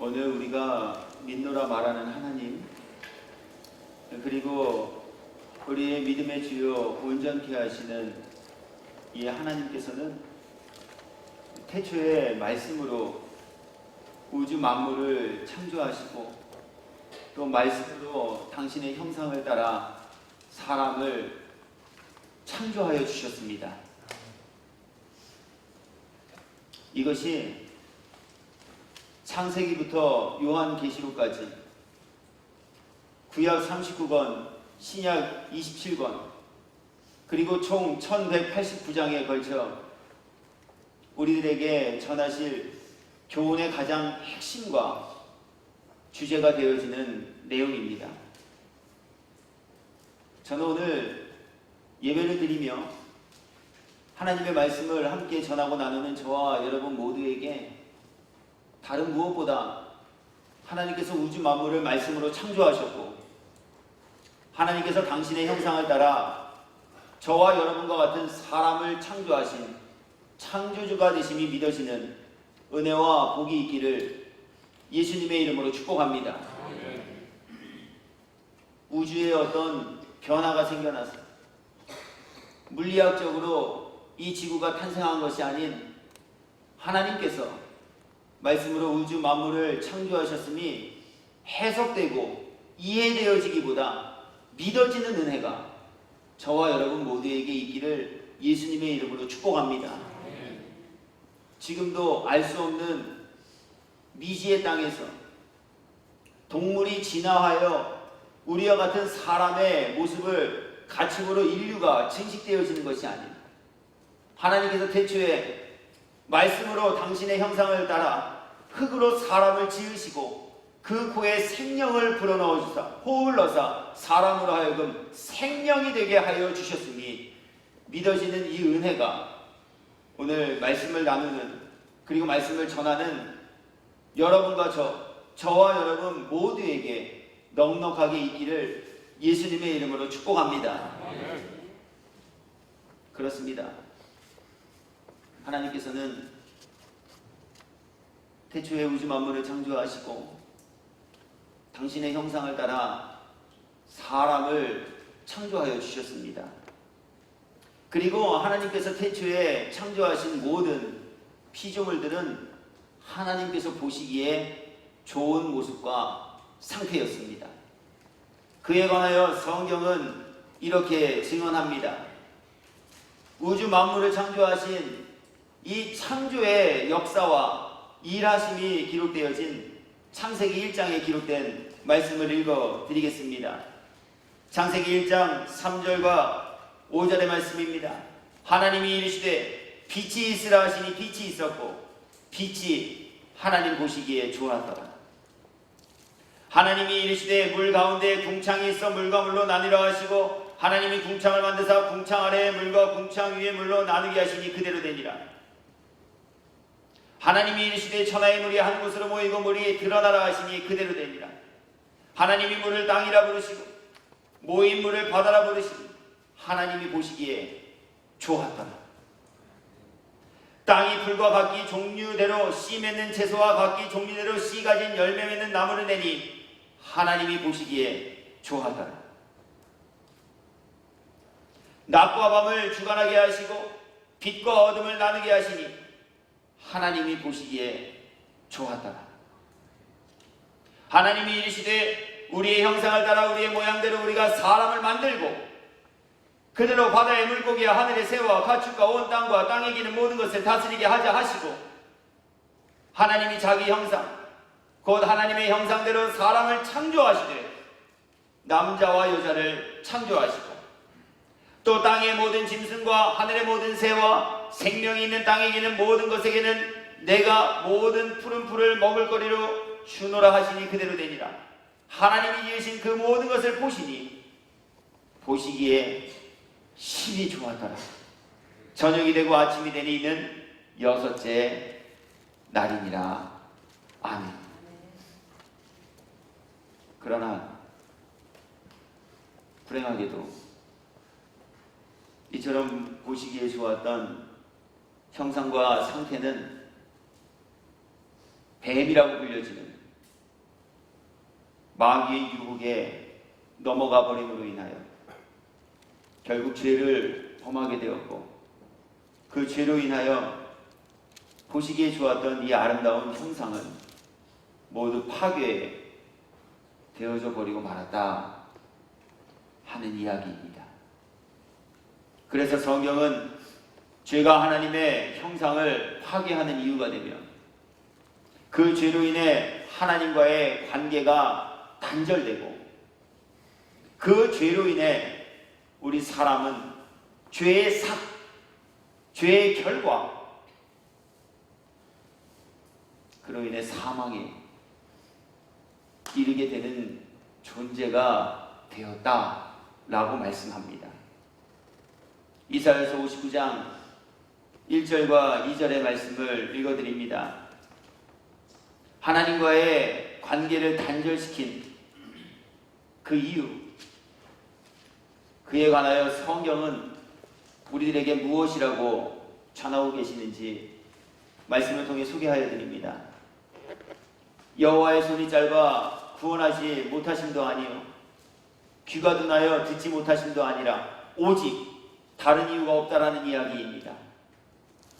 오늘 우리가 믿노라 말하는 하나님, 그리고 우리의 믿음의 주요 온전케 하시는 이 하나님께서는 태초에 말씀으로 우주 만물을 창조하시고 또 말씀으로 당신의 형상을 따라 사람을 창조하여 주셨습니다. 이것이 창세기부터 요한계시록까지 구약 39권, 신약 27권, 그리고 총 1189장에 걸쳐 우리들에게 전하실 교훈의 가장 핵심과 주제가 되어지는 내용입니다. 저는 오늘 예배를 드리며 하나님의 말씀을 함께 전하고 나누는 저와 여러분 모두에게 다른 무엇보다 하나님께서 우주 만물을 말씀으로 창조하셨고 하나님께서 당신의 형상을 따라 저와 여러분과 같은 사람을 창조하신 창조주가 되심이 믿어지는 은혜와 복이 있기를 예수님의 이름으로 축복합니다. 우주에 어떤 변화가 생겨나서 물리학적으로 이 지구가 탄생한 것이 아닌 하나님께서 말씀으로 우주 만물을 창조하셨음이 해석되고 이해되어지기보다 믿어지는 은혜가 저와 여러분 모두에게 있기를 예수님의 이름으로 축복합니다. 지금도 알 수 없는 미지의 땅에서 동물이 진화하여 우리와 같은 사람의 모습을 가축으로 인류가 증식되어지는 것이 아닙니다. 하나님께서 태초에 말씀으로 당신의 형상을 따라 흙으로 사람을 지으시고 그 코에 생명을 불어넣어 주사 호흡을 넣어서 사람으로 하여금 생명이 되게 하여 주셨으니 믿어지는 이 은혜가 오늘 말씀을 나누는 그리고 말씀을 전하는 여러분과 저와 여러분 모두에게 넉넉하게 있기를 예수님의 이름으로 축복합니다. 그렇습니다. 하나님께서는 태초에 우주 만물을 창조하시고 당신의 형상을 따라 사람을 창조하여 주셨습니다. 그리고 하나님께서 태초에 창조하신 모든 피조물들은 하나님께서 보시기에 좋은 모습과 상태였습니다. 그에 관하여 성경은 이렇게 증언합니다. 우주 만물을 창조하신 이 창조의 역사와 일하심이 기록되어진 창세기 1장에 기록된 말씀을 읽어드리겠습니다. 창세기 1장 3절과 5절의 말씀입니다. 하나님이 이르시되 빛이 있으라 하시니 빛이 있었고 빛이 하나님 보시기에 좋았더라. 하나님이 이르시되 물 가운데 궁창이 있어 물과 물로 나누라 하시고 하나님이 궁창을 만드사 궁창 아래에 물과 궁창 위에 물로 나누게 하시니 그대로 되니라. 하나님이 이르시되 천하의 물이 한 곳으로 모이고 물이 드러나라 하시니 그대로 되니라. 하나님이 물을 땅이라 부르시고 모인 물을 바다라 부르시니 하나님이 보시기에 좋았더라. 땅이 풀과 각기 종류대로 씨 맺는 채소와 각기 종류대로 씨 가진 열매 맺는 나무를 내니 하나님이 보시기에 좋았더라. 낮과 밤을 주관하게 하시고 빛과 어둠을 나누게 하시니 하나님이 보시기에 좋았더라. 하나님이 이르시되 우리의 형상을 따라 우리의 모양대로 우리가 사람을 만들고 그대로 바다의 물고기와 하늘의 새와 가축과 온 땅과 땅에 기는 모든 것을 다스리게 하자 하시고 하나님이 자기 형상 곧 하나님의 형상대로 사람을 창조하시되 남자와 여자를 창조하시고 또 땅의 모든 짐승과 하늘의 모든 새와 생명이 있는 땅에 기는 모든 것에게는 내가 모든 푸른 풀을 먹을 거리로 주노라 하시니 그대로 되니라. 하나님이 지으신 그 모든 것을 보시니 보시기에 심히 좋았더라. 저녁이 되고 아침이 되니 이는 여섯째 날이니라. 아멘. 그러나 불행하게도 이처럼 보시기에 좋았던 형상과 상태는 뱀이라고 불려지는 마귀의 유혹에 넘어가 버림으로 인하여 결국 죄를 범하게 되었고, 그 죄로 인하여 보시기에 좋았던 이 아름다운 형상은 모두 파괴되어져 버리고 말았다 하는 이야기입니다. 그래서 성경은 죄가 하나님의 형상을 파괴하는 이유가 되며, 그 죄로 인해 하나님과의 관계가 단절되고, 그 죄로 인해 우리 사람은 죄의 삭, 죄의 결과, 그로 인해 사망에 이르게 되는 존재가 되었다라고 말씀합니다. 이사야서 59장 1절과 2절의 말씀을 읽어드립니다. 하나님과의 관계를 단절시킨 그 이유, 그에 관하여 성경은 우리들에게 무엇이라고 전하고 계시는지 말씀을 통해 소개하여 드립니다. 여호와의 손이 짧아 구원하지 못하심도 아니요, 귀가 둔하여 듣지 못하심도 아니라 오직 다른 이유가 없다라는 이야기입니다.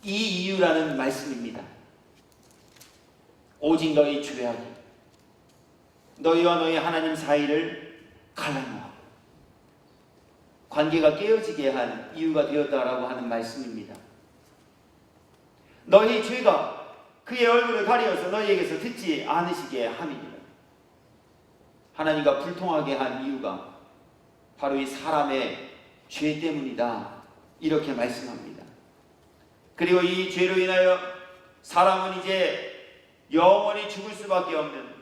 이 이유라는 말씀입니다. 오직 너희 죄악이 너희와 너희 하나님 사이를 갈라놓아 관계가 깨어지게 한 이유가 되었다라고 하는 말씀입니다. 너희 죄가 그의 얼굴을 가리어서 너희에게서 듣지 않으시게 함이니라. 하나님과 불통하게 한 이유가 바로 이 사람의 죄 때문이다, 이렇게 말씀합니다. 그리고 이 죄로 인하여 사람은 이제 영원히 죽을 수밖에 없는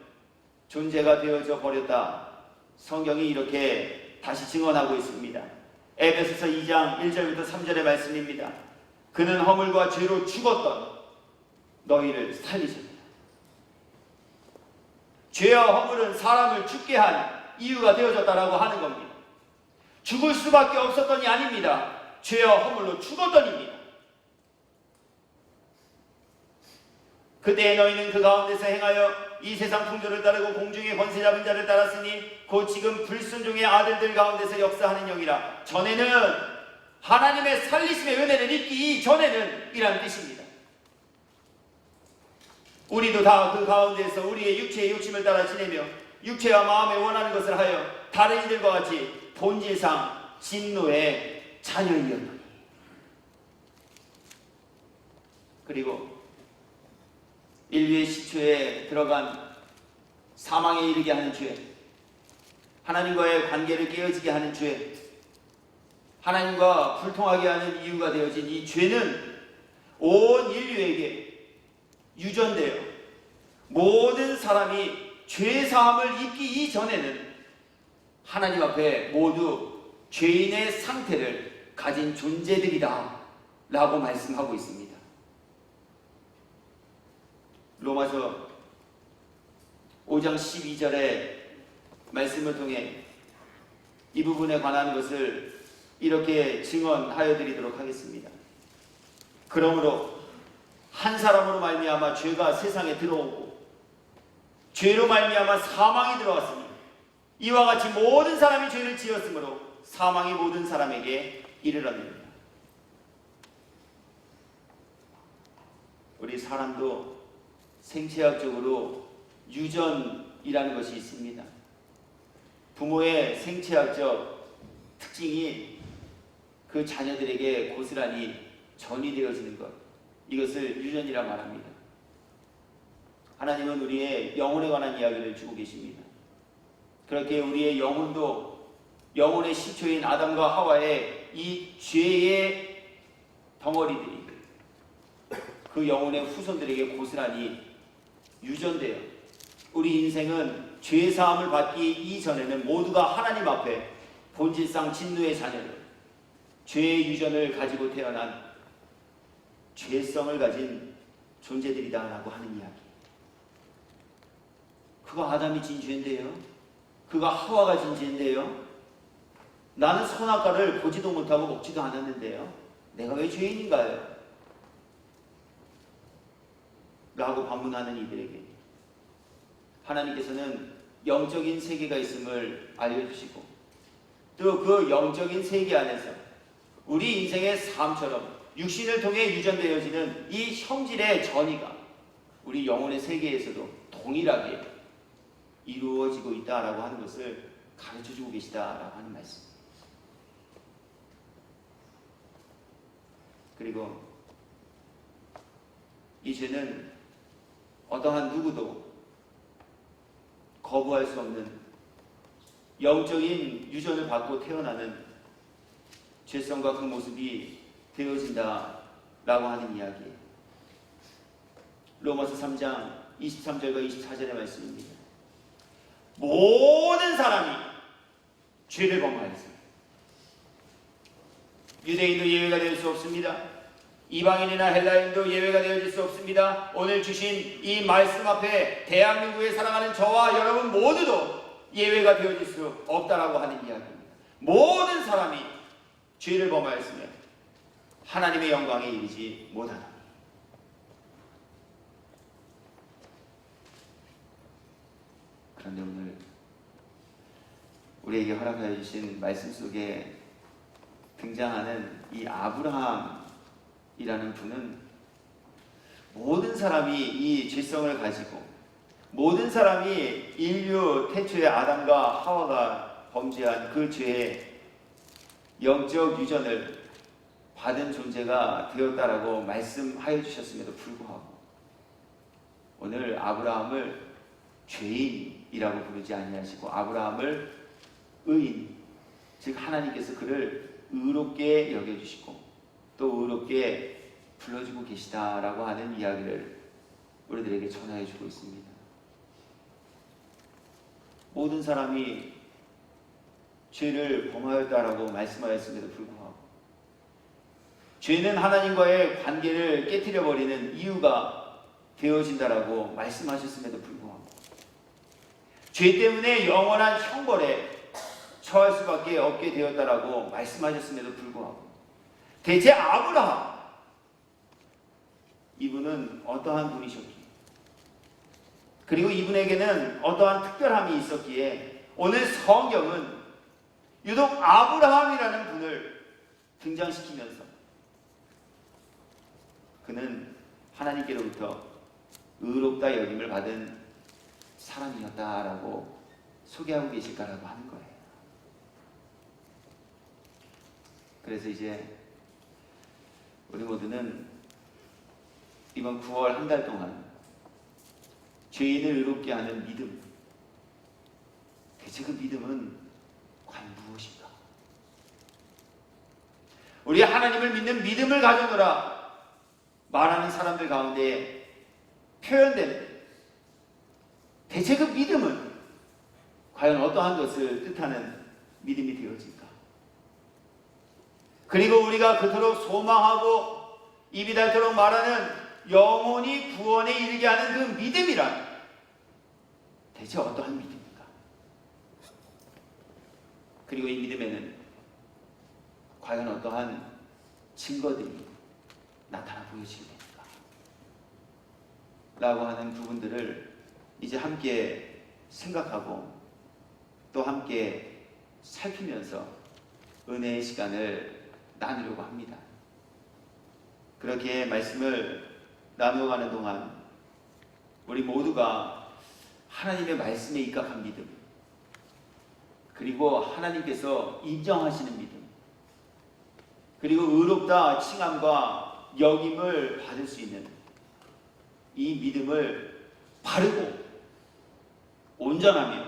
존재가 되어져 버렸다, 성경이 이렇게 다시 증언하고 있습니다. 에베소서 2장 1절부터 3절의 말씀입니다. 그는 허물과 죄로 죽었던 너희를 살리셨다. 죄와 허물은 사람을 죽게 한 이유가 되어졌다라고 하는 겁니다. 죽을 수밖에 없었던이 아닙니다. 죄와 허물로 죽었던입니다. 그때 너희는 그 가운데서 행하여 이 세상 풍조를 따르고 공중의 권세 잡은 자를 따랐으니 곧 지금 불순종의 아들들 가운데서 역사하는 영이라. 전에는 하나님의 살리심의 은혜를 입기 전에는 이란 뜻입니다. 우리도 다 그 가운데서 우리의 육체의 욕심을 따라 지내며 육체와 마음에 원하는 것을 하여 다른 이들과 같이 본질상 진노의 자녀이었노니. 그리고 인류의 시초에 들어간 사망에 이르게 하는 죄, 하나님과의 관계를 깨어지게 하는 죄, 하나님과 불통하게 하는 이유가 되어진 이 죄는 온 인류에게 유전되어 모든 사람이 죄사함을 입기 이전에는 하나님 앞에 모두 죄인의 상태를 가진 존재들이다 라고 말씀하고 있습니다. 로마서 5장 12절의 말씀을 통해 이 부분에 관한 것을 이렇게 증언하여 드리도록 하겠습니다. 그러므로 한 사람으로 말미암아 죄가 세상에 들어오고 죄로 말미암아 사망이 들어왔으니 이와 같이 모든 사람이 죄를 지었으므로 사망이 모든 사람에게 이르렀느니라. 우리 사람도 생체학적으로 유전이라는 것이 있습니다. 부모의 생체학적 특징이 그 자녀들에게 고스란히 전이되어지는 것, 이것을 유전이라 말합니다. 하나님은 우리의 영혼에 관한 이야기를 주고 계십니다. 그렇게 우리의 영혼도 영혼의 시초인 아담과 하와의 이 죄의 덩어리들이 그 영혼의 후손들에게 고스란히 유전되어 우리 인생은 죄사함을 받기 이전에는 모두가 하나님 앞에 본질상 진노의 자녀들, 죄의 유전을 가지고 태어난 죄성을 가진 존재들이다라고 하는 이야기. 그가 아담이 진 죄인데요, 그가 하와가 진 죄인데요, 나는 선악과를 보지도 못하고 먹지도 않았는데요, 내가 왜 죄인인가요? 라고 반문하는 이들에게 하나님께서는 영적인 세계가 있음을 알려주시고, 또 그 영적인 세계 안에서 우리 인생의 삶처럼 육신을 통해 유전되어지는 이 형질의 전이가 우리 영혼의 세계에서도 동일하게 이루어지고 있다라고 하는 것을 가르쳐주고 계시다라고 하는 말씀. 그리고 이 죄는 어떠한 누구도 거부할 수 없는 영적인 유전을 받고 태어나는 죄성과 그 모습이 되어진다라고 하는 이야기예요. 로마서 3장 23절과 24절의 말씀입니다. 모든 사람이 죄를 범하였습니다. 유대인도 예외가 될 수 없습니다. 이방인이나 헬라인도 예외가 되어질 수 없습니다. 오늘 주신 이 말씀 앞에 대한민국에 살아가는 저와 여러분 모두도 예외가 되어질 수 없다라고 하는 이야기입니다. 모든 사람이 죄를 범하였으며 하나님의 영광에 이르지 못하다. 그런데 오늘 우리에게 허락하여 주신 말씀 속에 등장하는 이 아브라함이라는 분은 모든 사람이 이 죄성을 가지고, 모든 사람이 인류 태초의 아담과 하와가 범죄한 그 죄의 영적 유전을 받은 존재가 되었다라고 말씀하여 주셨음에도 불구하고 오늘 아브라함을 죄인이라고 부르지 아니하시고 아브라함을 의인, 즉 하나님께서 그를 의롭게 여겨주시고 또 의롭게 불러주고 계시다라고 하는 이야기를 우리들에게 전하여 주고 있습니다. 모든 사람이 죄를 범하였다라고 말씀하였음에도 불구하고 죄는 하나님과의 관계를 깨트려버리는 이유가 되어진다라고 말씀하셨음에도 불구하고 죄 때문에 영원한 형벌에 처할 수밖에 없게 되었다라고 말씀하셨음에도 불구하고 대체 아브라함, 이분은 어떠한 분이셨기에, 그리고 이분에게는 어떠한 특별함이 있었기에 오늘 성경은 유독 아브라함이라는 분을 등장시키면서 그는 하나님께로부터 의롭다 여김을 받은 사람이었다라고 소개하고 계실까라고 하는 거예요. 그래서 이제 우리 모두는 이번 9월 한 달 동안 죄인을 의롭게 하는 믿음, 대체 그 믿음은 과연 무엇인가? 우리 하나님을 믿는 믿음을 가져노라 말하는 사람들 가운데 표현되는 대체 그 믿음은 과연 어떠한 것을 뜻하는 믿음이 되어질까? 그리고 우리가 그토록 소망하고 입이 닳도록 말하는 영혼이 구원에 이르게 하는 그 믿음이란 대체 어떠한 믿음입니까? 그리고 이 믿음에는 과연 어떠한 증거들이 나타나 보여지게 됩니까? 라고 하는 부분들을 이제 함께 생각하고 또 함께 살피면서 은혜의 시간을 나누려고 합니다. 그렇게 말씀을 나누어가는 동안 우리 모두가 하나님의 말씀에 입각한 믿음, 그리고 하나님께서 인정하시는 믿음, 그리고 의롭다 칭함과 여김을 받을 수 있는 이 믿음을 바르고 온전하며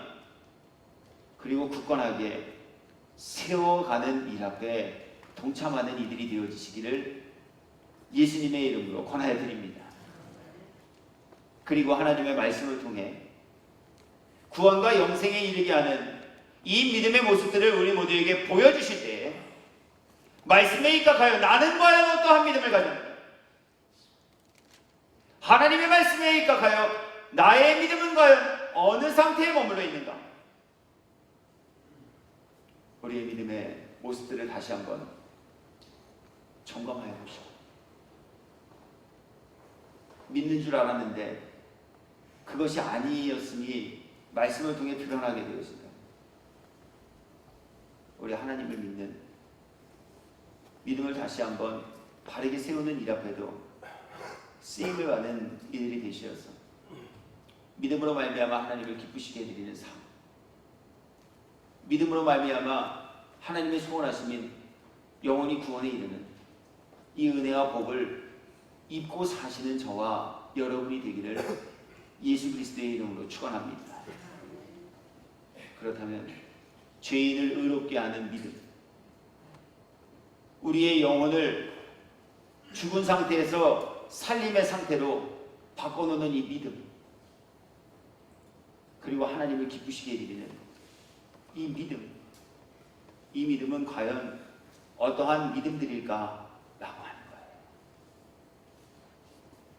그리고 굳건하게 세워가는 일 앞에 동참하는 이들이 되어지시기를 예수님의 이름으로 권하여 드립니다. 그리고 하나님의 말씀을 통해 구원과 영생에 이르게 하는 이 믿음의 모습들을 우리 모두에게 보여주실 때에 말씀에 입각하여 나는 과연 어떠한 믿음을 가졌는가? 하나님의 말씀에 입각하여 나의 믿음은 과연 어느 상태에 머물러 있는가? 우리의 믿음의 모습들을 다시 한번 점검하여 보시고, 믿는 줄 알았는데 그것이 아니었음이 말씀을 통해 드러나게 되었습니다. 우리 하나님을 믿는 믿음을 다시 한번 바르게 세우는 일 앞에도 쓰임을 받는 이들이 되시어서 믿음으로 말미암아 하나님을 기쁘시게 해드리는 삶, 믿음으로 말미암아 하나님의 소원하심인 영원히 구원에 이르는 이 은혜와 복을 입고 사시는 저와 여러분이 되기를 예수 그리스도의 이름으로 축원합니다. 그렇다면 죄인을 의롭게 하는 믿음, 우리의 영혼을 죽은 상태에서 살림의 상태로 바꿔놓는 이 믿음, 그리고 하나님을 기쁘시게 해드리는 이 믿음, 이 믿음은 과연 어떠한 믿음들일까라고 하는 거예요.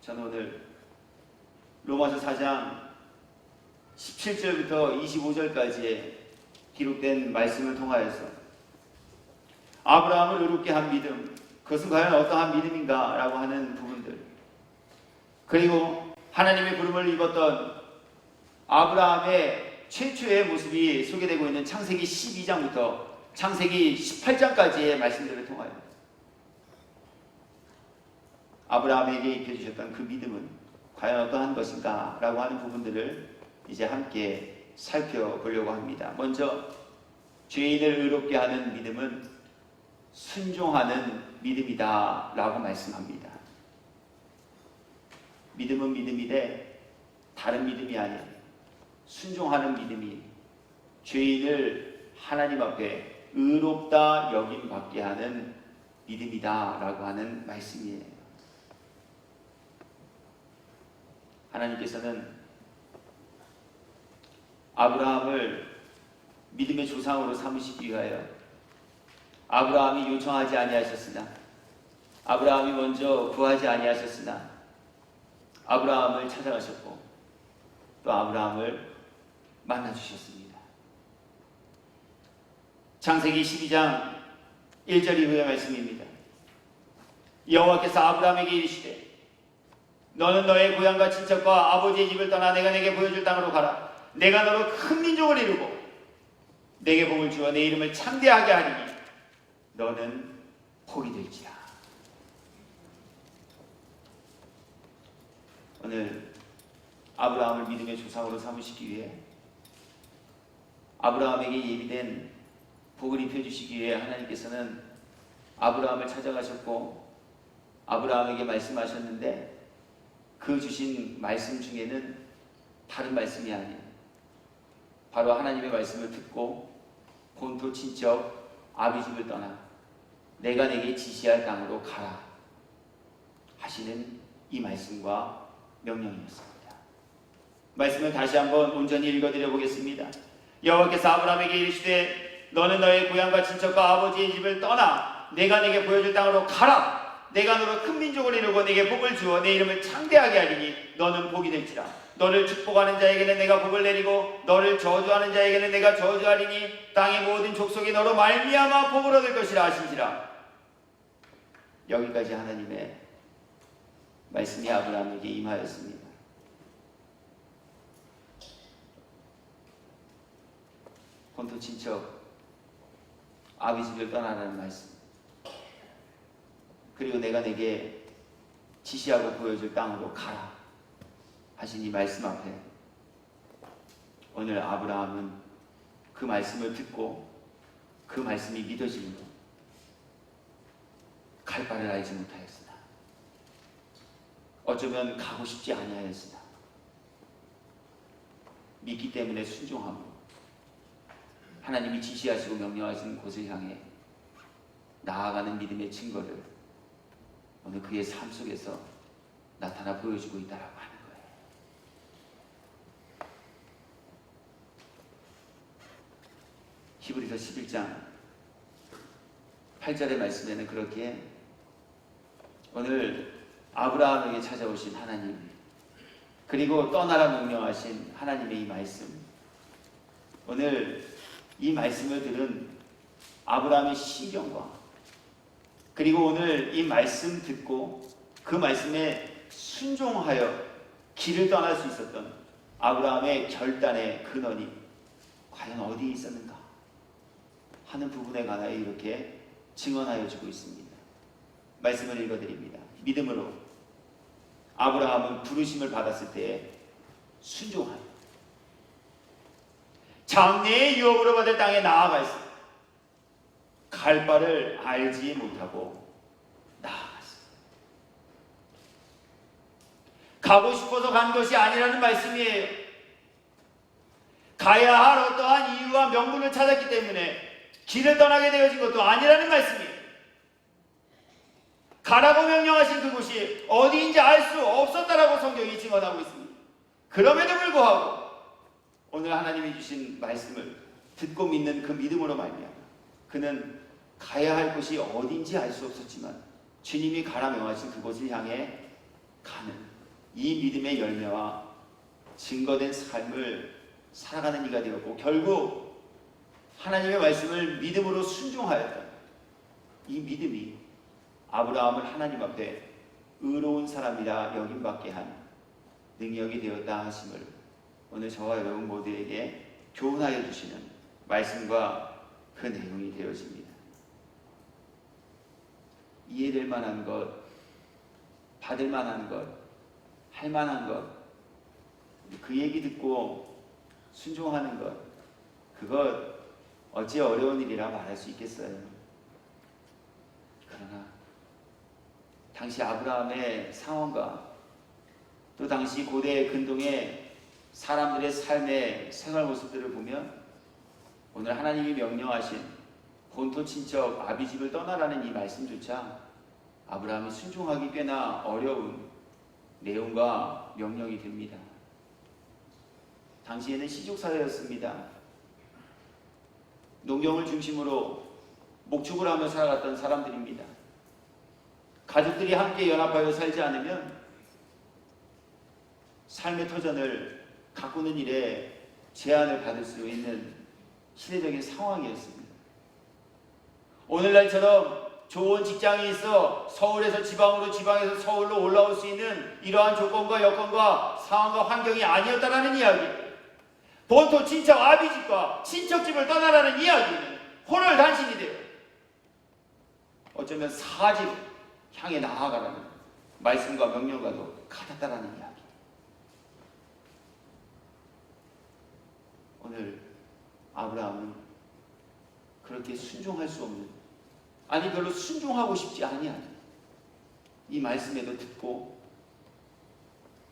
저는 오늘 로마서 4장 17절부터 25절까지의 기록된 말씀을 통하여서 아브라함을 의롭게 한 믿음, 그것은 과연 어떠한 믿음인가 라고 하는 부분들, 그리고 하나님의 부름을 입었던 아브라함의 최초의 모습이 소개되고 있는 창세기 12장부터 창세기 18장까지의 말씀들을 통하여 아브라함에게 입혀주셨던 그 믿음은 과연 어떠한 것인가 라고 하는 부분들을 이제 함께 살펴보려고 합니다. 먼저 죄인을 의롭게 하는 믿음은 순종하는 믿음이다 라고 말씀합니다. 믿음은 믿음이되 다른 믿음이 아닌 순종하는 믿음이 죄인을 하나님 앞에 의롭다 여김 받게 하는 믿음이다 라고 하는 말씀이에요. 하나님께서는 아브라함을 믿음의 조상으로 삼으시기 위하여 아브라함이 요청하지 아니하셨으나, 아브라함이 먼저 구하지 아니하셨으나 아브라함을 찾아가셨고 또 아브라함을 만나주셨습니다. 창세기 12장 1절 이후의 말씀입니다. 여호와께서 아브라함에게 이르시되 너는 너의 고향과 친척과 아버지의 집을 떠나 내가 내게 보여줄 땅으로 가라. 내가 너로 큰 민족을 이루고 내게 복을 주어 내 이름을 창대하게 하리니 너는 복이 될지라. 오늘 아브라함을 믿음의 조상으로 삼으시기 위해 아브라함에게 예비된 복을 입혀주시기 위해 하나님께서는 아브라함을 찾아가셨고 아브라함에게 말씀하셨는데, 그 주신 말씀 중에는 다른 말씀이 아닌 바로 하나님의 말씀을 듣고 본토 친척 아비 집을 떠나 내가 내게 지시할 땅으로 가라 하시는 이 말씀과 명령이었습니다. 말씀을 다시 한번 온전히 읽어드려 보겠습니다. 여호와께서 아브라함에게 이르시되 너는 너의 고향과 친척과 아버지의 집을 떠나 내가 내게 보여줄 땅으로 가라. 내가 너로 큰 민족을 이루고 내게 복을 주어 내 이름을 창대하게 하리니 너는 복이 될지라. 너를 축복하는 자에게는 내가 복을 내리고 너를 저주하는 자에게는 내가 저주하리니 땅의 모든 족속이 너로 말미암아 복을 얻을 것이라 하신지라. 여기까지 하나님의 말씀이 아브라함에게 임하였습니다. 본토 친척 아비 집을 떠나라는 말씀, 그리고 내가 내게 지시하고 보여줄 땅으로 가라 하신 이 말씀 앞에 오늘 아브라함은 그 말씀을 듣고 그 말씀이 믿어지므로 갈 바를 알지 못하였으나 어쩌면 가고 싶지 아니하였으나 믿기 때문에 순종하고 하나님이 지시하시고 명령하신 곳을 향해 나아가는 믿음의 증거를 오늘 그의 삶 속에서 나타나 보여주고 있다라고 하는 거예요. 히브리서 11장 8절의 말씀에는 그렇게 오늘 아브라함에게 찾아오신 하나님, 그리고 떠나라 명령하신 하나님의 이 말씀, 오늘 이 말씀을 들은 아브라함의 신경과 그리고 오늘 이 말씀 듣고 그 말씀에 순종하여 길을 떠날 수 있었던 아브라함의 결단의 근원이 과연 어디에 있었는가 하는 부분에 관하여 이렇게 증언하여 주고 있습니다. 말씀을 읽어드립니다. 믿음으로 아브라함은 부르심을 받았을 때에 순종하여 장래의 유업으로 받을 땅에 나아갔습니다. 갈 바를 알지 못하고 나아갔습니다. 가고 싶어서 간 것이 아니라는 말씀이에요. 가야 할 어떠한 이유와 명분을 찾았기 때문에 길을 떠나게 되어진 것도 아니라는 말씀이에요. 가라고 명령하신 그곳이 어디인지 알 수 없었다라고 성경이 증언하고 있습니다. 그럼에도 불구하고 오늘 하나님이 주신 말씀을 듣고 믿는 그 믿음으로 말미암아 그는 가야 할 곳이 어딘지 알 수 없었지만 주님이 가라 명하신 그곳을 향해 가는 이 믿음의 열매와 증거된 삶을 살아가는 이가 되었고, 결국 하나님의 말씀을 믿음으로 순종하였던 이 믿음이 아브라함을 하나님 앞에 의로운 사람이라 여김받게 한 능력이 되었다 하심을 오늘 저와 여러분 모두에게 교훈하여 주시는 말씀과 그 내용이 되어집니다. 이해될 만한 것, 받을 만한 것, 할 만한 것, 그 얘기 듣고 순종하는 것, 그것 어찌 어려운 일이라 말할 수 있겠어요. 그러나 당시 아브라함의 상황과 또 당시 고대 근동의 사람들의 삶의 생활 모습들을 보면 오늘 하나님이 명령하신 본토 친척 아비집을 떠나라는 이 말씀조차 아브라함이 순종하기 꽤나 어려운 내용과 명령이 됩니다. 당시에는 시족사회였습니다. 농경을 중심으로 목축을 하며 살아갔던 사람들입니다. 가족들이 함께 연합하여 살지 않으면 삶의 터전을 가꾸는 일에 제한을 받을 수 있는 시대적인 상황이었습니다. 오늘날처럼 좋은 직장이 있어 서울에서 지방으로, 지방에서 서울로 올라올 수 있는 이러한 조건과 여건과 상황과 환경이 아니었다라는 이야기, 본토 친척 아비집과 친척집을 떠나라는 이야기는 혼혈단신이 돼요. 어쩌면 사집 향해 나아가라는 말씀과 명령과도 같았다라는 이야기. 오늘 아브라함은 그렇게 순종할 수 없는, 아니 별로 순종하고 싶지 아니한 이 말씀에도 듣고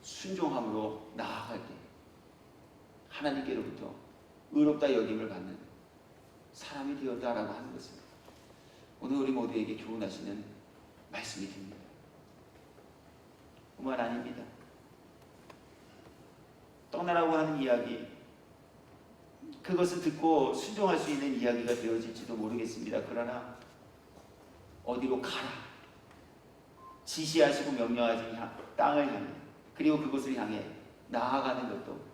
순종함으로 나아갈 때 하나님께로부터 의롭다 여김을 받는 사람이 되었다라고 하는 것을 오늘 우리 모두에게 교훈하시는 말씀이 됩니다. 뿐만 아닙니다. 떠나라고 하는 이야기, 그것을 듣고 순종할 수 있는 이야기가 되어질지도 모르겠습니다. 그러나 어디로 가라 지시하시고 명령하신 땅을 향해, 그리고 그곳을 향해 나아가는 것도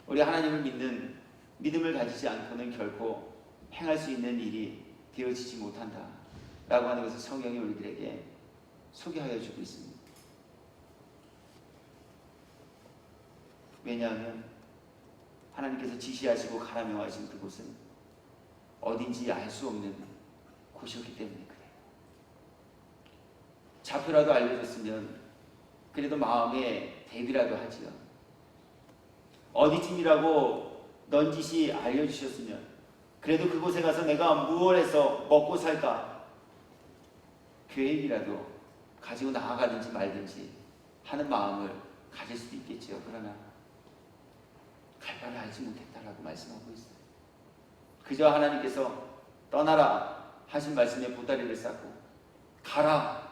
우리 하나님을 믿는 믿음을 가지지 않고는 결코 행할 수 있는 일이 되어지지 못한다 라고 하는 것을 성경이 우리들에게 소개하여 주고 있습니다. 왜냐하면 하나님께서 지시하시고 가라 명하신 그곳은 어딘지 알 수 없는 곳이었기 때문에 그래요. 좌표라도 알려줬으면 그래도 마음에 대비라도 하지요. 어디쯤이라고 넌지시 알려주셨으면 그래도 그곳에 가서 내가 무엇 해서 먹고 살까 계획이라도 가지고 나아가든지 말든지 하는 마음을 가질 수도 있겠지요. 그러나 갈 바를 알지 못했다라고 말씀하고 있어요. 그저 하나님께서 떠나라 하신 말씀에 보따리를 쌌고 가라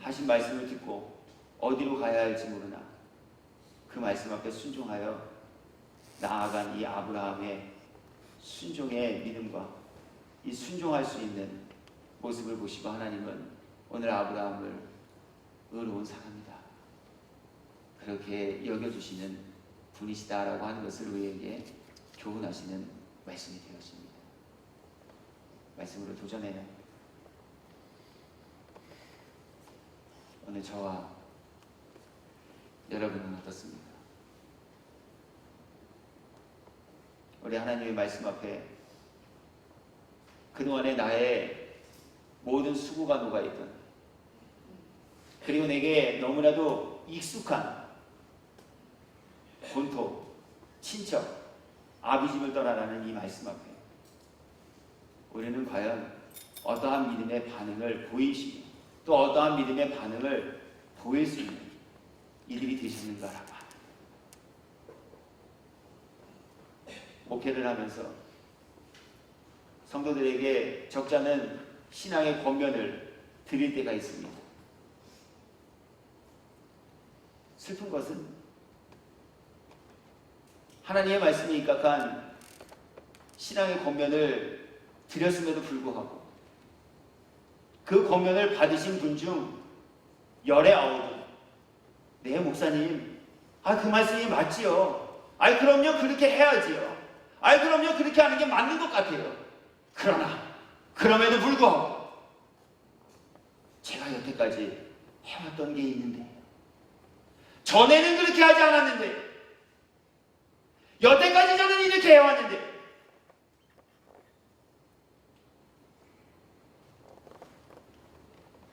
하신 말씀을 듣고 어디로 가야 할지 모르나 그 말씀 앞에 순종하여 나아간 이 아브라함의 순종의 믿음과 이 순종할 수 있는 모습을 보시고 하나님은 오늘 아브라함을 의로운 사람이다 그렇게 여겨주시는 분이시다라고 하는 것을 우리에게 교훈하시는 말씀이 되었습니다. 말씀으로 도전해요. 오늘 저와 여러분은 어떻습니까? 우리 하나님의 말씀 앞에 그동안의 나의 모든 수고가 녹아있던, 그리고 내게 너무나도 익숙한 본토, 친척, 아비집을 떠나라는 이 말씀 앞에 우리는 과연 어떠한 믿음의 반응을 보이시고 또 어떠한 믿음의 반응을 보일 수 있는 이들이 되셨는가라고 합니다. 목회를 하면서 성도들에게 적잖은 신앙의 권면을 드릴 때가 있습니다. 슬픈 것은 하나님의 말씀에 입각한 신앙의 권면을 드렸음에도 불구하고 그 권면을 받으신 분 중 열의 아홉은 네 목사님, 그 말씀이 맞지요. 그럼요, 그렇게 해야지요. 그럼요, 그렇게 하는 게 맞는 것 같아요. 그러나 그럼에도 불구하고 제가 여태까지 해왔던 게 있는데, 전에는 그렇게 하지 않았는데, 여태까지 저는 이렇게 해왔는데,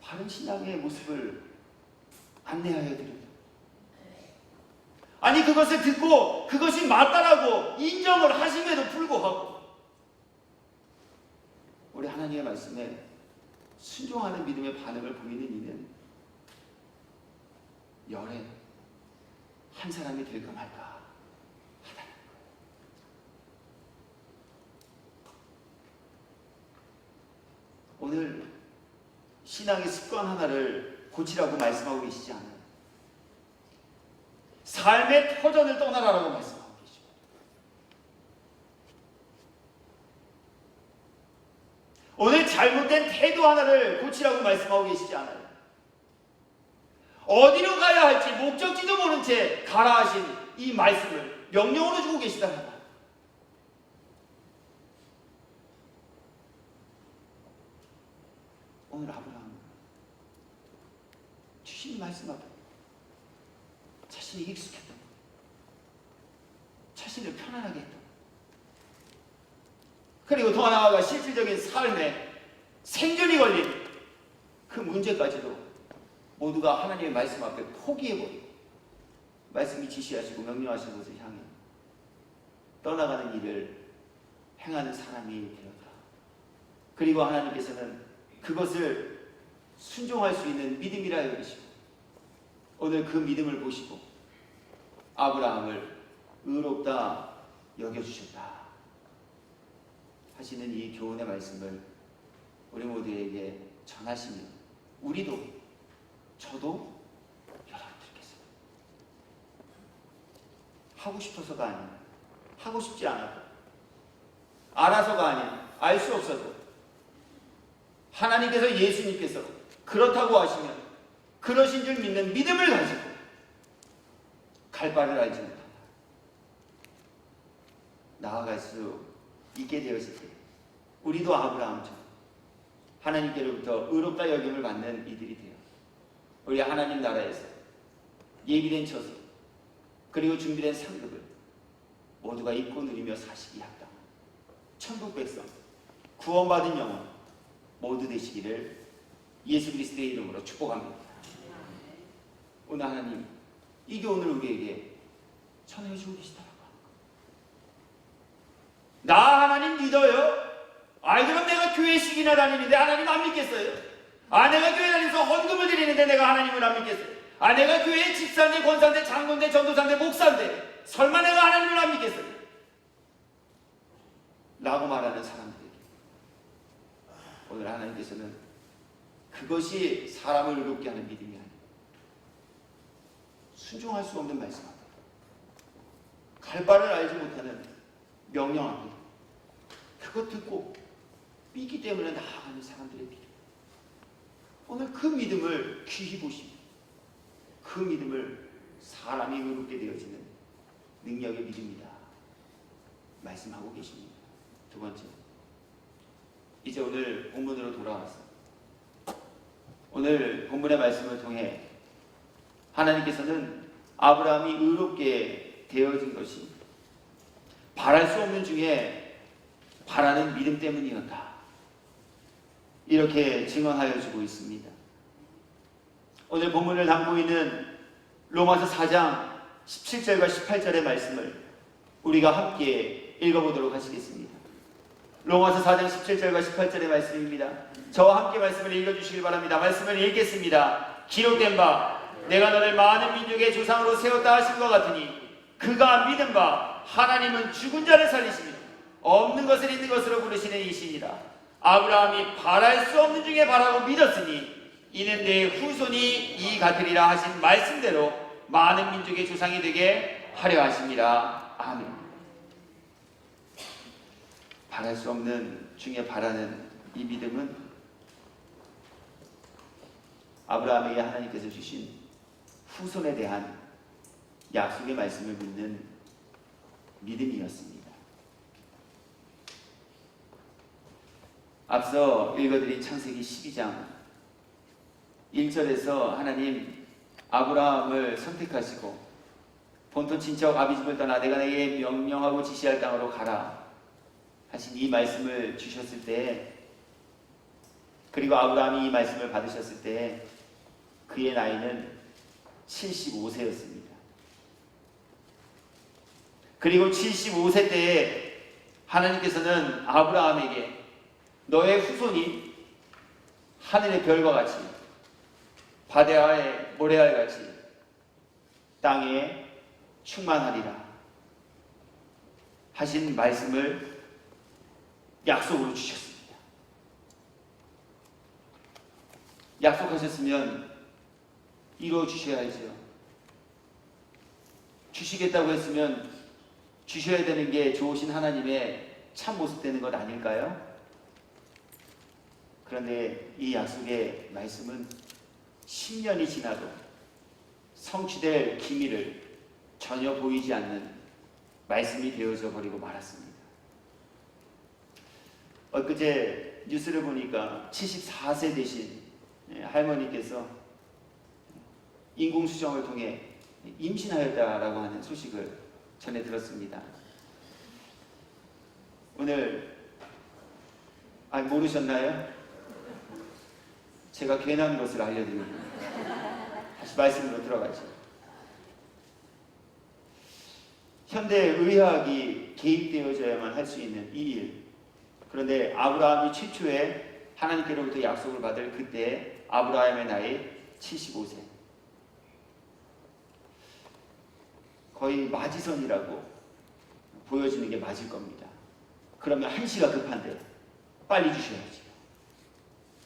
바른 신앙의 모습을 안내하여 드립니다. 그것을 듣고 그것이 맞다라고 인정을 하심에도 불구하고 우리 하나님의 말씀에 순종하는 믿음의 반응을 보이는 이는 열에 한 사람이 될까 말까 하다는 거예요. 오늘 신앙의 습관 하나를 고치라고 말씀하고 계시지 않아요. 삶의 터전을 떠나라라고 말씀하고 계십니다. 오늘 잘못된 태도 하나를 고치라고 말씀하고 계시지 않아요. 어디로 가야 할지 목적지도 모른 채 가라 하신 이 말씀을 명령으로 주고 계시다는 오늘 아브라함은 주신 말씀 앞에 자신이 익숙했던 것, 자신을 편안하게 했던 것, 그리고 더 나아가 실질적인 삶에 생존이 걸린 그 문제까지도 모두가 하나님의 말씀 앞에 포기해버리고 말씀이 지시하시고 명령하신 곳을 향해 떠나가는 일을 행하는 사람이 되었다. 그리고 하나님께서는 그것을 순종할 수 있는 믿음이라 여기시고 오늘 그 믿음을 보시고 아브라함을 의롭다 여겨주셨다 하시는 이 교훈의 말씀을 우리 모두에게 전하시며 우리도 저도 여러분들께서 하고 싶어서가 아니라 하고 싶지 않아도 알아서가 아니라 알 수 없어도 하나님께서 예수님께서 그렇다고 하시면 그러신 줄 믿는 믿음을 가지고 갈 바를 알지 못한다. 나아갈 수 있게 되었을 때 우리도 아브라함처럼 하나님께로부터 의롭다 여김을 받는 이들이 되어 우리 하나님 나라에서 예비된 처소 그리고 준비된 상급을 모두가 입고 누리며 사시기 합당한 천국 백성 구원받은 영혼 모두 되시기를 예수 그리스도의 이름으로 축복합니다. 오늘 하나님 이 교훈을 우리에게 전해 주고 계시더라고요. 나 하나님 믿어요? 그럼 내가 교회식이나 다니는데 하나님 안 믿겠어요? 내가 교회 다니면서 헌금을 드리는데 내가 하나님을 안 믿겠어요? 내가 교회의 집사인데 권사인데 장로인데 전도사인데 목사인데 설마 내가 하나님을 안 믿겠어요? 라고 말하는 사람들에게 오늘 하나님께서는 그것이 사람을 의롭게 하는 믿음이 아니에요. 순종할 수 없는 말씀 앞에 갈 바를 알지 못하는 명령 앞에 그것 듣고 믿기 때문에 나아가는 사람들의 믿음, 오늘 그 믿음을 귀히 보시고 그 믿음을 사람이 의롭게 되어지는 능력의 믿음이다 말씀하고 계십니다. 두 번째, 이제 오늘 본문으로 돌아와서 오늘 본문의 말씀을 통해 하나님께서는 아브라함이 의롭게 되어진 것이 바랄 수 없는 중에 바라는 믿음 때문이었다. 이렇게 증언하여 주고 있습니다. 오늘 본문을 담고 있는 로마서 4장 17절과 18절의 말씀을 우리가 함께 읽어보도록 하시겠습니다. 로마서 4장 17절과 18절의 말씀입니다. 저와 함께 말씀을 읽어주시길 바랍니다. 말씀을 읽겠습니다. 기록된 바 내가 너를 많은 민족의 조상으로 세웠다 하신 것 같으니 그가 믿은 바 하나님은 죽은 자를 살리시며 없는 것을 있는 것으로 부르시는 이시니라. 아브라함이 바랄 수 없는 중에 바라고 믿었으니 이는 내 후손이 이 같으리라 하신 말씀대로 많은 민족의 조상이 되게 하려 하심이라. 아멘. 바랄 수 없는 중에 바라는 이 믿음은 아브라함에게 하나님께서 주신 후손에 대한 약속의 말씀을 믿는 믿음이었습니다. 앞서 읽어드린 창세기 12장 1절에서 하나님 아브라함을 선택하시고 본토 친척 아비집을 떠나 내가 내게 명령하고 지시할 땅으로 가라 하신 이 말씀을 주셨을 때, 그리고 아브라함이 이 말씀을 받으셨을 때 그의 나이는 75세였습니다. 그리고 75세 때에 하나님께서는 아브라함에게 너의 후손이 하늘의 별과 같이 바다의 모래알 같이 땅에 충만하리라 하신 말씀을 약속으로 주셨습니다. 약속하셨으면 이루어 주셔야죠. 주시겠다고 했으면 주셔야 되는 게 좋으신 하나님의 참 모습 되는 것 아닐까요? 그런데 이 약속의 말씀은 10년이 지나도 성취될 기미를 전혀 보이지 않는 말씀이 되어져 버리고 말았습니다. 엊그제 뉴스를 보니까 74세 되신 할머니께서 인공수정을 통해 임신하였다라고 하는 소식을 전해 들었습니다. 오늘 모르셨나요? 제가 괜한 것을 알려드립니다. 다시 말씀으로 들어가죠. 현대 의학이 개입되어져야만 할 수 있는 이 일. 그런데 아브라함이 최초에 하나님께로부터 약속을 받을 그때 아브라함의 나이 75세. 거의 마지선이라고 보여지는 게 맞을 겁니다. 그러면 한시가 급한데 빨리 주셔야죠.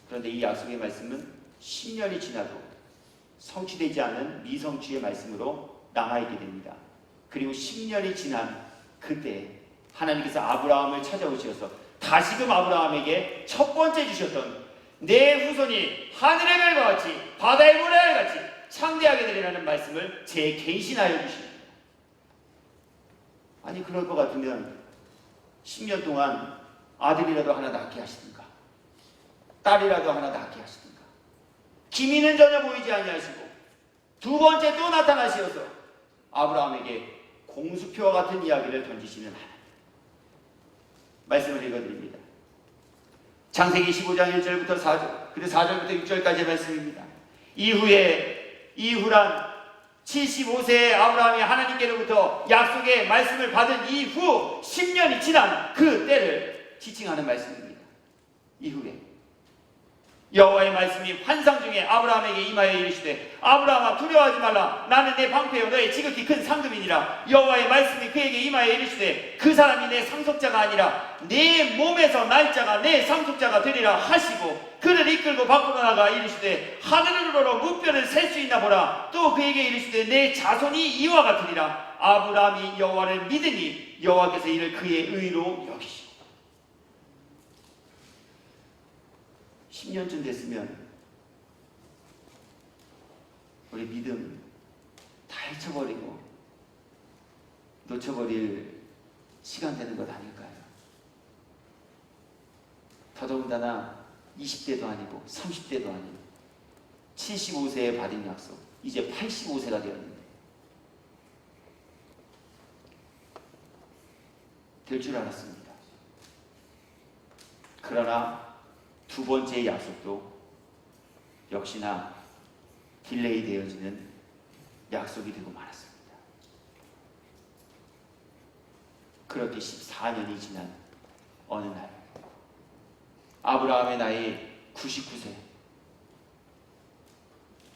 그런데 이 약속의 말씀은 10년이 지나도 성취되지 않은 미성취의 말씀으로 남아있게 됩니다. 그리고 10년이 지난 그때 하나님께서 아브라함을 찾아오셔서 다시금 아브라함에게 첫 번째 주셨던 내 후손이 하늘의 별과 같이 바다의 모래알 같이 창대하게 되리라는 말씀을 재계신하여 주십니다. 아니 그럴 것 같으면 10년 동안 아들이라도 하나 낳게 하시든가 딸이라도 하나 낳게 하시든가 기미는 전혀 보이지 아니하시고 두 번째 또 나타나시어서 아브라함에게 공수표와 같은 이야기를 던지시는 하나님. 말씀을 읽어드립니다. 창세기 15장 1절부터 4절 그리고 4절부터 6절까지의 말씀입니다. 이후란 75세의 아브라함이 하나님께로부터 약속의 말씀을 받은 이후 10년이 지난 그 때를 지칭하는 말씀입니다. 이후에 여호와의 말씀이 환상 중에 아브라함에게 임하여 이르시되 아브라함아 두려워하지 말라. 나는 내 방패요 너의 지극히 큰 상급이니라. 여호와의 말씀이 그에게 임하여 이르시되 그 사람이 내 상속자가 아니라 내 몸에서 날짜가 내 상속자가 되리라 하시고 그를 이끌고 밖으로 나가 이르시되 하늘으로 무뼈를 셀 수 있나 보라. 또 그에게 이르시되 내 자손이 이와 같으리라. 아브라함이 여호와를 믿으니 여호와께서 이를 그의 의로 여기시고 10년쯤 됐으면 우리 믿음 다 잊혀버리고 놓쳐버릴 시간 되는 것 아닐까요? 더더군다나 20대도 아니고 30대도 아니고 75세에 받은 약속 이제 85세가 되었는데 될 줄 알았습니다. 그러나 두 번째 약속도 역시나 딜레이 되어지는 약속이 되고 말았습니다. 그렇게 14년이 지난 어느 날, 아브라함의 나이 99세,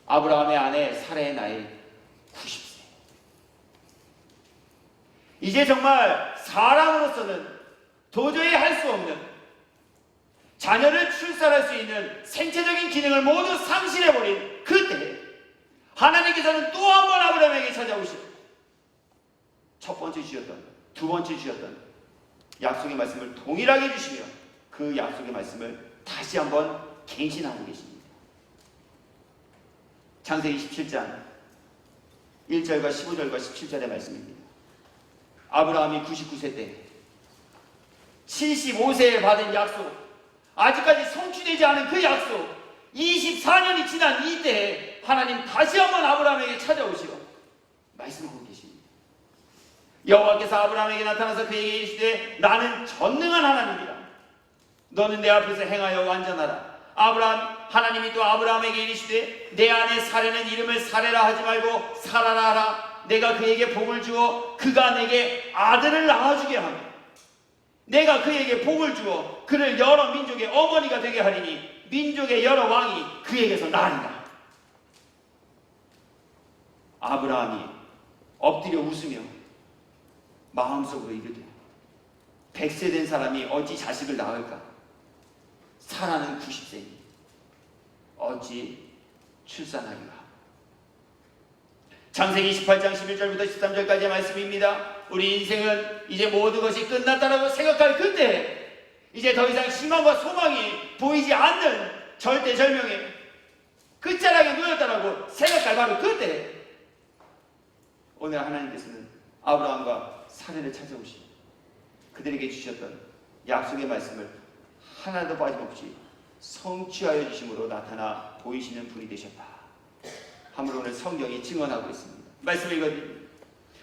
아브라함의 아내 사라의 나이 90세. 이제 정말 사람으로서는 도저히 할 수 없는, 자녀를 출산할 수 있는 생체적인 기능을 모두 상실해버린 그때 하나님께서는 또 한 번 아브라함에게 찾아오시고 첫 번째 주셨던, 두 번째 주셨던 약속의 말씀을 동일하게 주시며 그 약속의 말씀을 다시 한번 갱신하고 계십니다. 창세기 17장 1절과 15절과 17절의 말씀입니다. 아브라함이 99세 때 75세에 받은 약속, 아직까지 성취되지 않은 그 약속, 24년이 지난 이때에 하나님 다시 한번 아브라함에게 찾아오시고 말씀하고 계십니다. 여호와께서 아브라함에게 나타나서 그에게 이르시되 나는 전능한 하나님이라. 너는 내 앞에서 행하여 완전하라. 하나님이 또 아브라함에게 이르시되 내 아내 사레는 이름을 사레라 하지 말고 사라라 하라. 내가 그에게 복을 주어 그가 내게 아들을 낳아주게 하며 내가 그에게 복을 주어 그를 여러 민족의 어머니가 되게 하리니 민족의 여러 왕이 그에게서 나리라. 아브라함이 엎드려 웃으며 마음속으로 이르되 100세 된 사람이 어찌 자식을 낳을까? 사라는 90세니 어찌 출산하리라. 창세기 18장 11절부터 13절까지의 말씀입니다. 우리 인생은 이제 모든 것이 끝났다라고 생각할 그때, 이제 더 이상 희망과 소망이 보이지 않는 절대절명의 끝자락에 놓였다라고 생각할 바로 그때, 오늘 하나님께서는 아브라함과 사레를 찾아오시고 그들에게 주셨던 약속의 말씀을 하나도 빠짐없이 성취하여 주심으로 나타나 보이시는 분이 되셨다 함으로 오늘 성경이 증언하고 있습니다. 말씀을 읽어드립니다.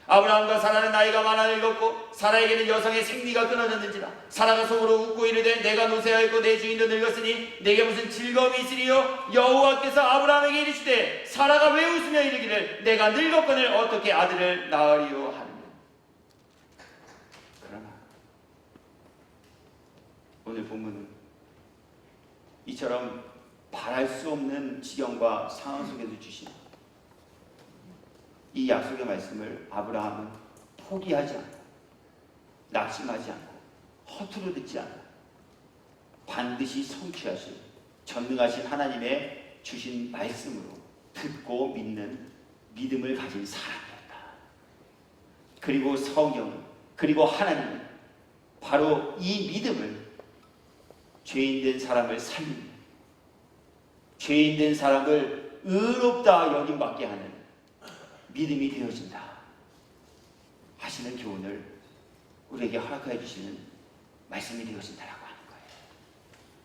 아브라함과 사라는 나이가 많아 늙었고 사라에게는 여성의 생리가 끊어졌는지라. 사라가 속으로 웃고 이르되 내가 노쇠하였고 내 주인도 늙었으니 내게 무슨 즐거움이 있으리요. 여호와께서 아브라함에게 이르시되 사라가 왜 웃으며 이르기를 내가 늙었거늘 어떻게 아들을 낳으리요 하느냐. 그러나 오늘 본문은 이처럼 바랄 수 없는 지경과 상황 속에서 주신 이 약속의 말씀을 아브라함은 포기하지 않고 낙심하지 않고 허투루 듣지 않고 반드시 성취하실 전능하신 하나님의 주신 말씀으로 듣고 믿는 믿음을 가진 사람이었다. 그리고 성경은, 그리고 하나님은 바로 이 믿음을 죄인된 사람을 살리며 죄인된 사람을 의롭다 여김받게 하는 믿음이 되어진다 하시는 교훈을 우리에게 허락하여 주시는 말씀이 되어진다라고 하는 거예요.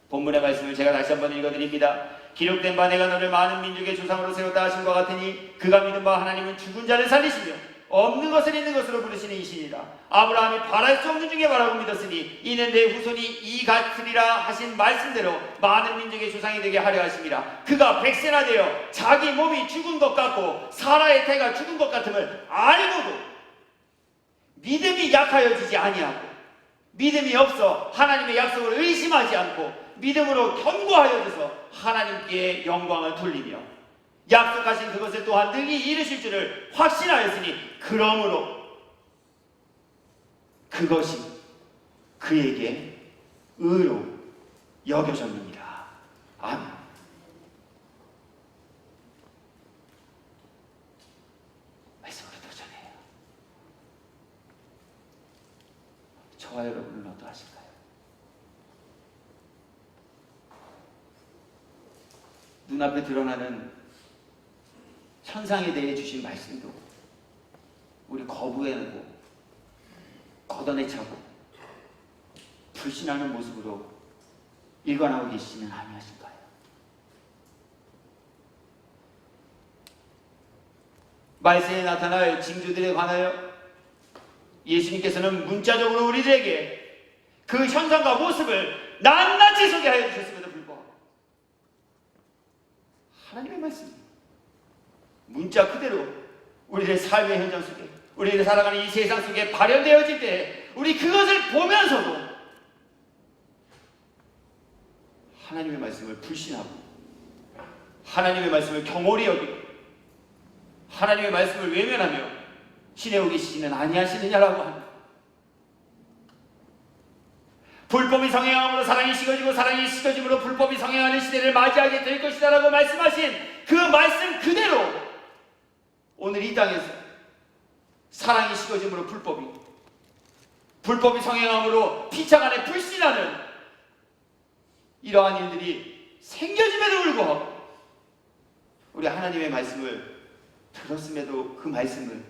본문의 말씀을 제가 다시 한번 읽어드립니다. 기록된 바 내가 너를 많은 민족의 조상으로 세웠다 하신 것 같으니 그가 믿은 바 하나님은 죽은 자를 살리시며 없는 것을 있는 것으로 부르시는 이시니라. 아브라함이 바랄 수 없는 중에 바라고 믿었으니 이는 내 후손이 이 같으리라 하신 말씀대로 많은 민족의 조상이 되게 하려 하심이라. 그가 100세나 되어 자기 몸이 죽은 것 같고 사라의 태가 죽은 것 같음을 알고도 믿음이 약하여지지 아니하고 믿음이 없어 하나님의 약속을 의심하지 않고 믿음으로 견고하여져서 하나님께 영광을 돌리며 약속하신 그것을 또한 능히 이루실 줄을 확신하였으니 그러므로 그것이 그에게 의로 여겨졌느니라. 아멘. 말씀으로 더 전해요. 저와 여러분은 어떠하실까요? 눈앞에 드러나는 천상에 대해 주신 말씀도 우리 거부해내고 걷어내차고 불신하는 모습으로 일관하고 계시지는 아니하실까요? 말세에 나타날 징조들에 관하여 예수님께서는 문자적으로 우리들에게 그 현상과 모습을 낱낱이 소개하여 주셨음에도 불구하고 하나님의 말씀 문자 그대로 우리들의 삶의 현장 속에, 우리들이 살아가는 이 세상 속에 발현되어질 때 우리 그것을 보면서도 하나님의 말씀을 불신하고 하나님의 말씀을 경홀히 여기고 하나님의 말씀을 외면하며 신의 계시지는 아니하시느냐라고 합니다. 불법이 성행함으로 사랑이 식어지고 사랑이 식어짐으로 불법이 성행하는 시대를 맞이하게 될 것이다 라고 말씀하신 그 말씀 그대로 오늘 이 땅에서 사랑이 식어짐으로 불법이 성행함으로 피차 간에 불신하는 이러한 일들이 생겨짐에도 불구하고 우리 하나님의 말씀을 들었음에도 그 말씀을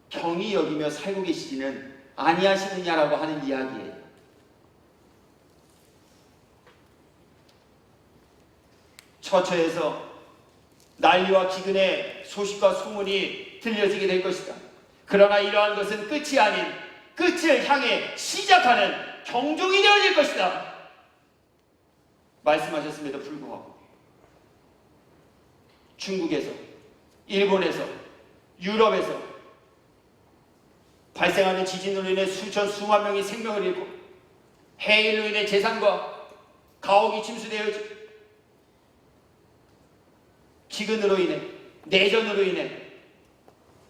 경히 여기며 살고 계시지는 아니하시느냐라고 하는 이야기예요. 처처에서 난리와 기근의 소식과 소문이 들려지게 될 것이다. 그러나 이러한 것은 끝이 아닌 끝을 향해 시작하는 경종이 되어질 것이다. 말씀하셨음에도 불구하고 중국에서, 일본에서, 유럽에서 발생하는 지진으로 인해 수만 명이 생명을 잃고 해일로 인해 재산과 가옥이 침수되어지고 기근으로 인해, 내전으로 인해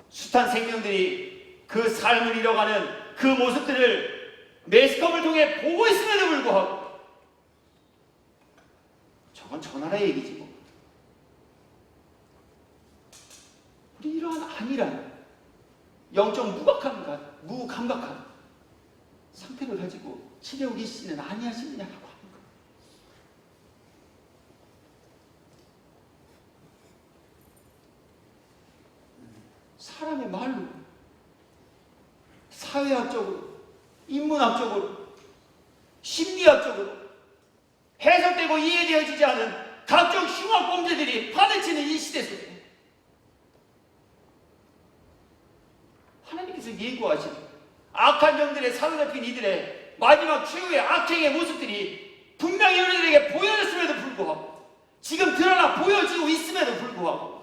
숱한 생명들이 그 삶을 잃어가는 그 모습들을 매스컴을 통해 보고 있음에도 불구하고 저건 저 나라 얘기지 뭐. 우리 이러한 안일한 영적 무감각한 상태를 가지고 치료하고 계시지는 아니하시느냐라고 하는 거예요. 사람의 말로, 사회학적으로, 인문학적으로, 심리학적으로 해석되고 이해되어지지 않은 각종 흉악 범죄들이 파헤치는 이 시대 속에 하나님께서 예고하신 악한 영들의 사로잡힌 이들의 마지막 최후의 악행의 모습들이 분명히 우리들에게 보여졌음에도 불구하고 지금 드러나 보여지고 있음에도 불구하고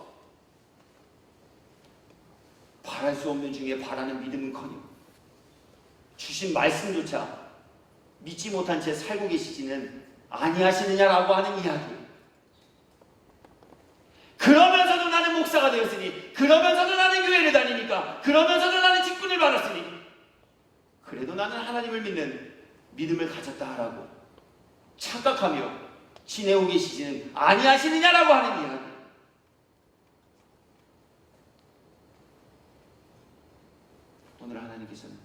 바랄 수 없는 중에 바라는 믿음은커녕 주신 말씀조차 믿지 못한 채 살고 계시지는 아니하시느냐라고 하는 이야기. 그러면서도 나는 목사가 되었으니, 그러면서도 나는 교회를 다니니까, 그러면서도 나는 직분을 받았으니, 그래도 나는 하나님을 믿는 믿음을 가졌다라고 착각하며 지내고 계시지는 아니하시느냐라고 하는 이야기. 오늘 하나님께서는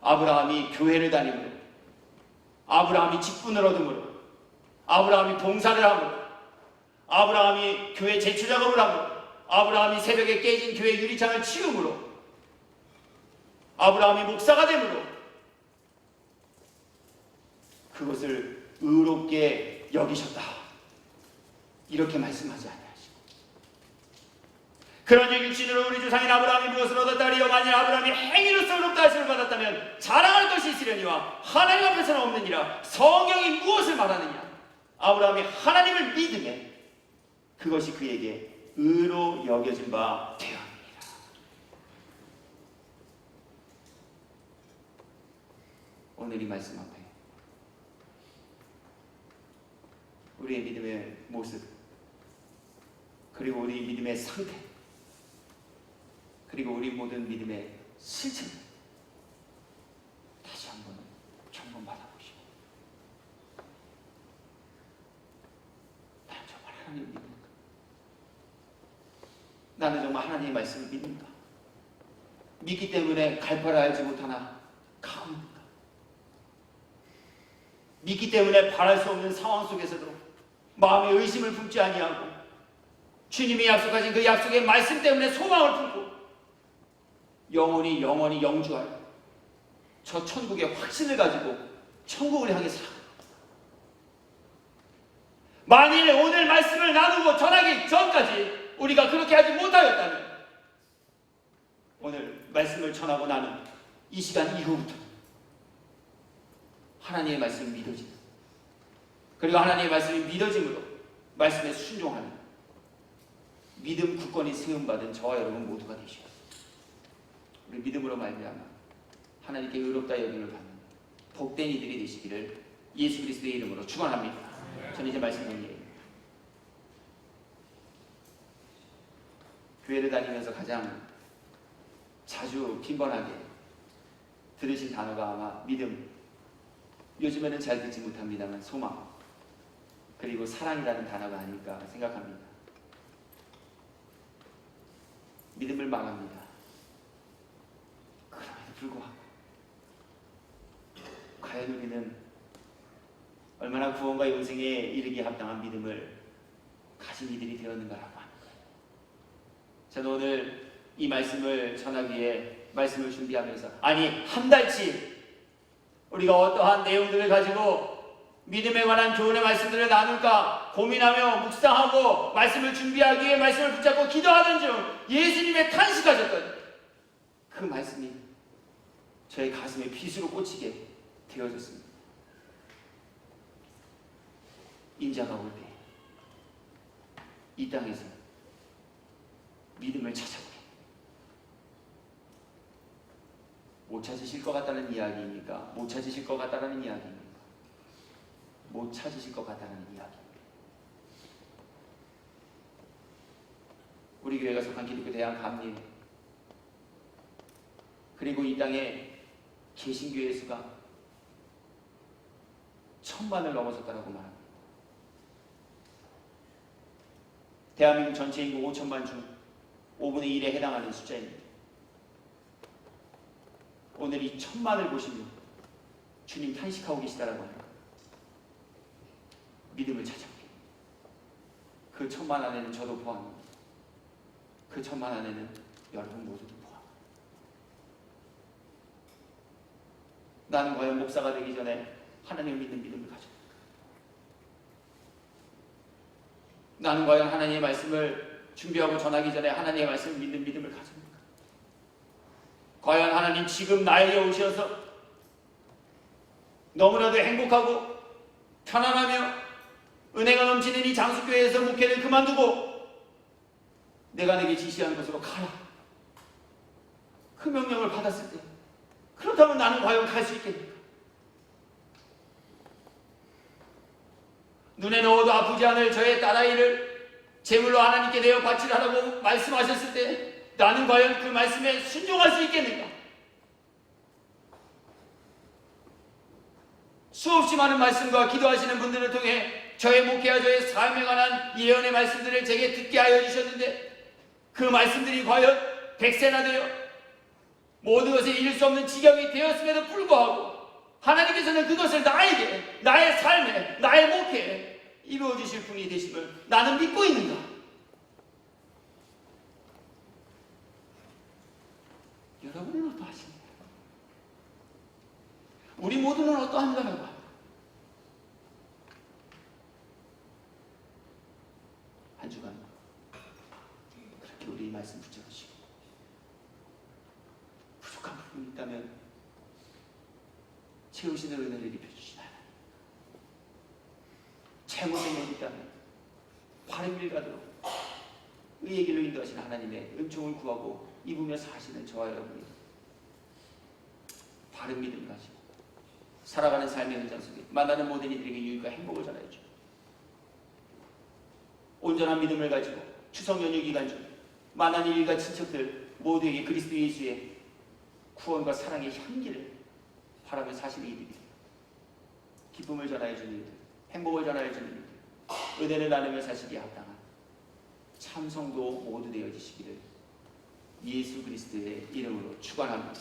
아브라함이 교회를 다니므로, 아브라함이 직분을 얻음으로, 아브라함이 봉사를 함으로, 아브라함이 교회 제초작업을 함으로, 아브라함이 새벽에 깨진 교회 유리창을 치움으로, 아브라함이 목사가 되므로 그것을 의롭게 여기셨다. 이렇게 말씀하지 아니하시고, 그런즉 육신으로 우리 조상인 아브라함이 무엇을 얻었다 하리요 만일 아브라함이 행위로서 의롭다 하심을 받았다면 자랑할 것이 있으려니와 하나님 앞에서는 없느니라. 성경이 무엇을 말하느냐? 아브라함이 하나님을 믿으면 그것이 그에게 의로 여겨진 바 되었느니라. 오늘 이 말씀 앞에 우리의 믿음의 모습, 그리고 우리 믿음의 상태, 그리고 우리 모든 믿음의 실천 다시 한번 점검받아보시고, 나는 정말 하나님을 믿는가? 나는 정말 하나님의 말씀을 믿는가? 믿기 때문에 갈 바를 알지 못하나 가고 있는가? 믿기 때문에 바랄 수 없는 상황 속에서도 마음의 의심을 품지 아니하고 주님이 약속하신 그 약속의 말씀 때문에 소망을 품고 영원히 영주하여 저 천국의 확신을 가지고 천국을 향해 살아갑니다. 만일 오늘 말씀을 나누고 전하기 전까지 우리가 그렇게 하지 못하였다면 오늘 말씀을 전하고 나는 이 시간 이후부터 하나님의 말씀이 믿어진다. 그리고 하나님의 말씀이 믿어짐으로 말씀에 순종하는 믿음 굳건히 세움받은 저와 여러분 모두가 되시옵소서. 우리 믿음으로 말미암아 하나님께 의롭다 여김을 받는 복된 이들이 되시기를 예수 그리스도의 이름으로 축원합니다. 저는 이제 말씀 정리합니다. 교회를 다니면서 가장 자주 빈번하게 들으신 단어가 아마 믿음, 요즘에는 잘 듣지 못합니다만 소망, 그리고 사랑이라는 단어가 아닐까 생각합니다. 믿음을 망합니다. 그럼에도 불구하고 과연 우리는 얼마나 구원과 영생에 이르기에 합당한 믿음을 가진 이들이 되었는가라고 하는 거예요. 저는 오늘 이 말씀을 전하기 위해 말씀을 준비하면서 한 달치 우리가 어떠한 내용들을 가지고 믿음에 관한 교훈의 말씀들을 나눌까 고민하며 묵상하고 말씀을 준비하기 위해 말씀을 붙잡고 기도하던 중 예수님의 탄식하셨던 그 말씀이 저의 가슴에 빗으로 꽂히게 되어졌습니다. 인자가 올 때 이 땅에서 믿음을 찾아보게 못 찾으실 것 같다는 이야기입니까? 못 찾으실 것 같다는 이야기입니까? 못 찾으실 것 같다는 이야기입니다. 우리 교회가 속한 기독교 대한감리 그리고 이 땅에 개신교의 수가 1000만을 넘어섰다고 말합니다. 대한민국 전체 인구 5천만 중 5분의 1에 해당하는 숫자입니다. 오늘 이 1000만을 보시면 주님 탄식하고 계시다라고 합니다. 믿음을 찾아보게. 그 1000만 안에는 저도 포함입니다. 그 1000만 안에는 여러분 모두도 포함. 나는 과연 목사가 되기 전에 하나님을 믿는 믿음을 가져. 나는 과연 하나님의 말씀을 준비하고 전하기 전에 하나님의 말씀을 믿는 믿음을 가집니까? 과연 하나님 지금 나에게 오셔서 너무나도 행복하고 편안하며 은혜가 넘치는 이 장수교회에서 목회를 그만두고 내가 내게 지시한 곳으로 가라. 그 명령을 받았을 때 그렇다면 나는 과연 갈 수 있겠는가? 눈에 넣어도 아프지 않을 저의 딸아이를 제물로 하나님께 내어 바치라고 말씀하셨을 때 나는 과연 그 말씀에 순종할 수 있겠는가? 수없이 많은 말씀과 기도하시는 분들을 통해 저의 목회와 저의 삶에 관한 예언의 말씀들을 제게 듣게 하여 주셨는데 그 말씀들이 과연 100세나 되어 모든 것을 잃을 수 없는 지경이 되었음에도 불구하고 하나님께서는 그것을 나에게, 나의 삶에, 나의 목회에 이루어 주실 분이 되심을 나는 믿고 있는가? 여러분은 어떠하십니까? 우리 모두는 어떠한가라고 합니다. 한 주간 그렇게 우리 말씀 붙잡으시고 부족한 부분이 있다면 채우시는 은혜를 입혀주시나 잘못된 것이 있다면 바른 길 가도록 의의 길로 인도하시는 하나님의 은총을 구하고 입으며 사시는 저와 여러분이 바른 믿음을 가지고 살아가는 삶의 현장 속에 만나는 모든 이들에게 유익과 행복을 전하여 주고 온전한 믿음을 가지고 추석 연휴 기간 중 만나는 일과 친척들 모두에게 그리스도 예수의 구원과 사랑의 향기를 바라며 사시는 이들이 기쁨을 전하여 주는 이들, 행복을 전하여 주는 이들, 은혜를 나누며 사시기에 합당한 참 성도 모두 되어지시기를 예수 그리스도의 이름으로 축원합니다.